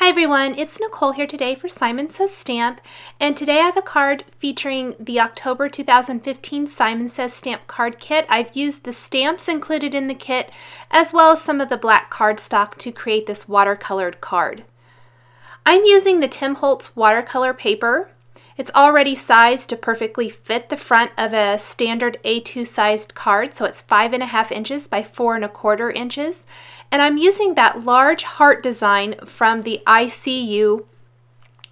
Hi everyone, it's Nicole here today for Simon Says Stamp, and today I have a card featuring the October 2015 Simon Says Stamp card kit. I've used the stamps included in the kit as well as some of the black cardstock to create this watercolored card. I'm using the Tim Holtz watercolor paper. It's already sized to perfectly fit the front of a standard A2 sized card, so it's 5.5 inches by 4.25 inches. And I'm using that large heart design from the ICU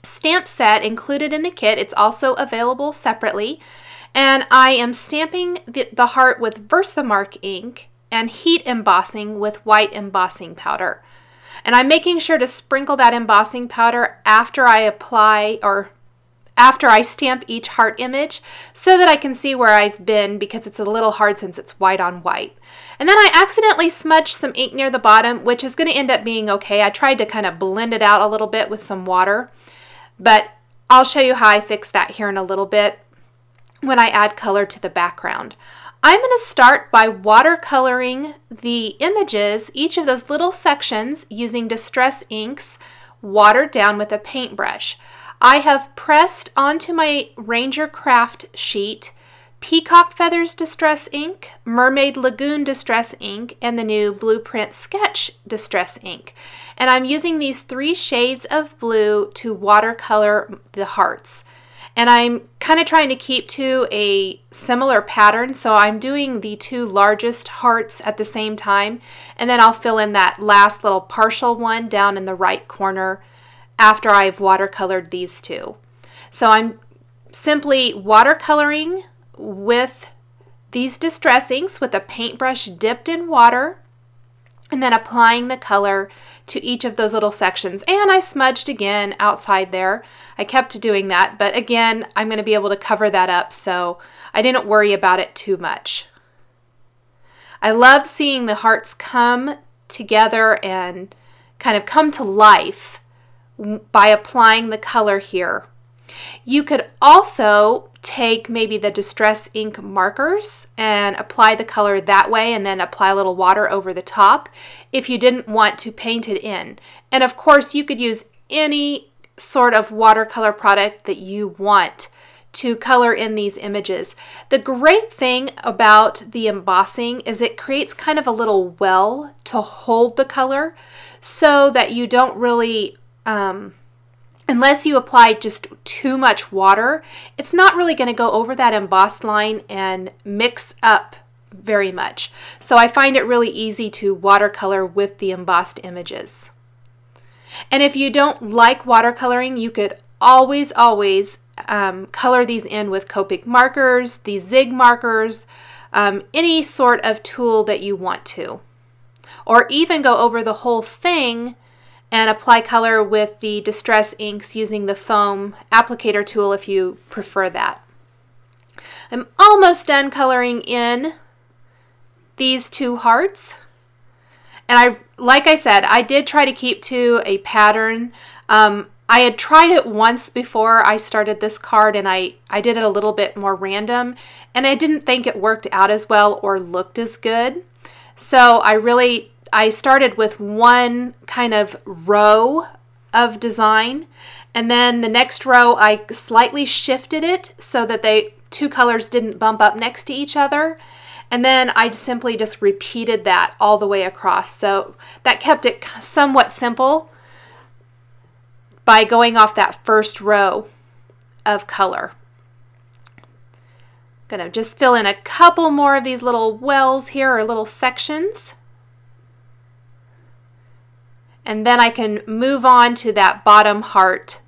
stamp set included in the kit. It's also available separately. And I am stamping the heart with Versamark ink and heat embossing with white embossing powder. And I'm making sure to sprinkle that embossing powder after I apply or after I stamp each heart image so that I can see where I've been, because it's a little hard since it's white on white. And then I accidentally smudged some ink near the bottom, which is going to end up being okay. I tried to kind of blend it out a little bit with some water, but I'll show you how I fix that here in a little bit when I add color to the background. I'm going to start by watercoloring the images, each of those little sections, using Distress inks watered down with a paintbrush. I have pressed onto my Ranger Craft sheet Peacock Feathers Distress ink, Mermaid Lagoon Distress ink, and the new Blueprint Sketch Distress ink. And I'm using these 3 shades of blue to watercolor the hearts. And I'm kind of trying to keep to a similar pattern, so I'm doing the 2 largest hearts at the same time, and then I'll fill in that last little partial one down in the right corner after I've watercolored these 2. So I'm simply watercoloring with these Distress inks with a paintbrush dipped in water, and then applying the color to each of those little sections. And I smudged again outside there. I kept doing that, but again, I'm going to be able to cover that up, so I didn't worry about it too much. I love seeing the hearts come together and kind of come to life by applying the color here. You could also take maybe the Distress ink markers and apply the color that way, and then apply a little water over the top if you didn't want to paint it in. And of course, you could use any sort of watercolor product that you want to color in these images. The great thing about the embossing is it creates kind of a little well to hold the color, so that you don't really unless you apply just too much water, it's not really going to go over that embossed line and mix up very much. So I find it really easy to watercolor with the embossed images. And if you don't like watercoloring, you could always color these in with Copic markers, these Zig markers, any sort of tool that you want to. Or even go over the whole thing and apply color with the Distress inks using the foam applicator tool if you prefer that. I'm almost done coloring in these 2 hearts. And like I said, I did try to keep to a pattern. I had tried it once before I started this card, and I did it a little bit more random, and I didn't think it worked out as well or looked as good. So I started with one kind of row of design, and then the next row I slightly shifted it so that 2 colors didn't bump up next to each other, and then I simply just repeated that all the way across. So that kept it somewhat simple by going off that first row of color. Gonna just fill in a couple more of these little wells here, or little sections. And then I can move on to that bottom heart.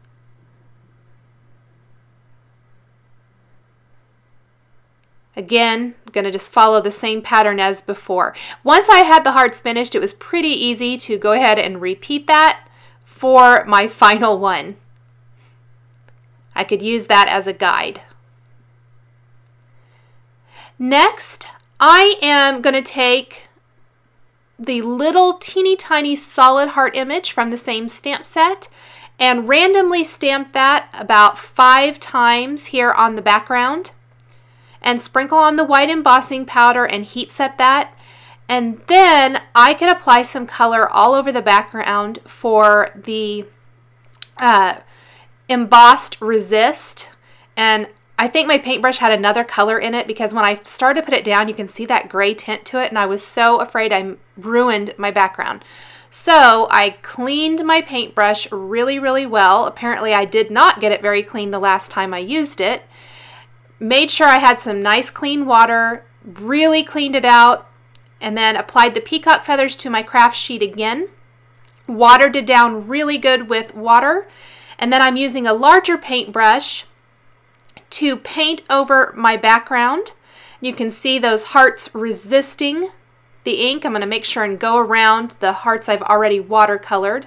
Again, I'm going to just follow the same pattern as before. Once I had the hearts finished, it was pretty easy to go ahead and repeat that for my final one. I could use that as a guide. Next, I am going to take the little teeny tiny solid heart image from the same stamp set and randomly stamp that about 5 times here on the background, and sprinkle on the white embossing powder and heat set that, And then I can apply some color all over the background for the embossed resist, and I think my paintbrush had another color in it because when I started to put it down, you can see that gray tint to it, and I was so afraid I ruined my background. So I cleaned my paintbrush really, really well. Apparently I did not get it very clean the last time I used it. Made sure I had some nice clean water, really cleaned it out, and then applied the peacock feathers to my craft sheet again. Watered it down really good with water, and then I'm using a larger paintbrush to paint over my background. You can see those hearts resisting the ink. I'm going to make sure and go around the hearts I've already watercolored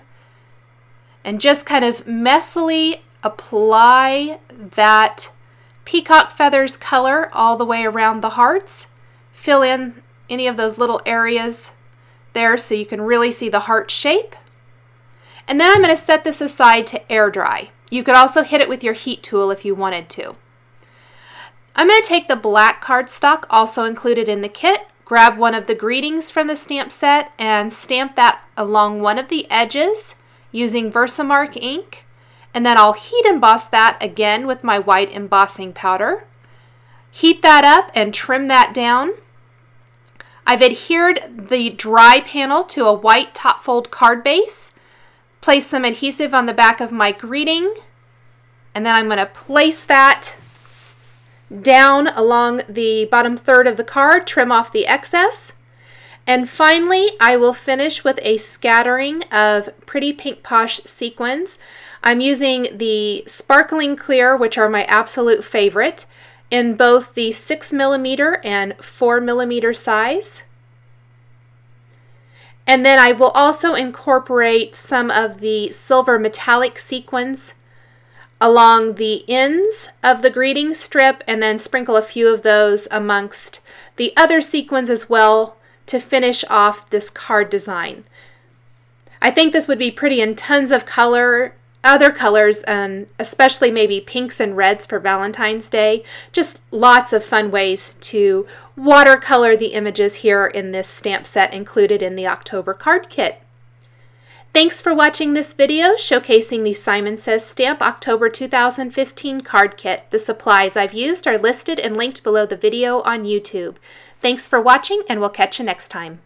and just kind of messily apply that peacock feathers color all the way around the hearts. Fill in any of those little areas there so you can really see the heart shape. And then I'm going to set this aside to air dry. You could also hit it with your heat tool if you wanted to. I'm going to take the black cardstock also included in the kit, grab one of the greetings from the stamp set and stamp that along one of the edges using Versamark ink. And then I'll heat emboss that again with my white embossing powder. Heat that up and trim that down. I've adhered the dry panel to a white top fold card base. Place some adhesive on the back of my greeting. And then I'm going to place that down along the bottom third of the card, trim off the excess. And finally, I will finish with a scattering of Pretty Pink Posh sequins. I'm using the Sparkling Clear, which are my absolute favorite, in both the 6mm and 4mm size. And then I will also incorporate some of the silver metallic sequins along the ends of the greeting strip and then sprinkle a few of those amongst the other sequins as well to finish off this card design. I think this would be pretty in tons of color, other colors, and especially maybe pinks and reds for Valentine's Day. Just lots of fun ways to watercolor the images here in this stamp set included in the October card kit. Thanks for watching this video showcasing the Simon Says Stamp October 2015 card kit. The supplies I've used are listed and linked below the video on YouTube. Thanks for watching, and we'll catch you next time.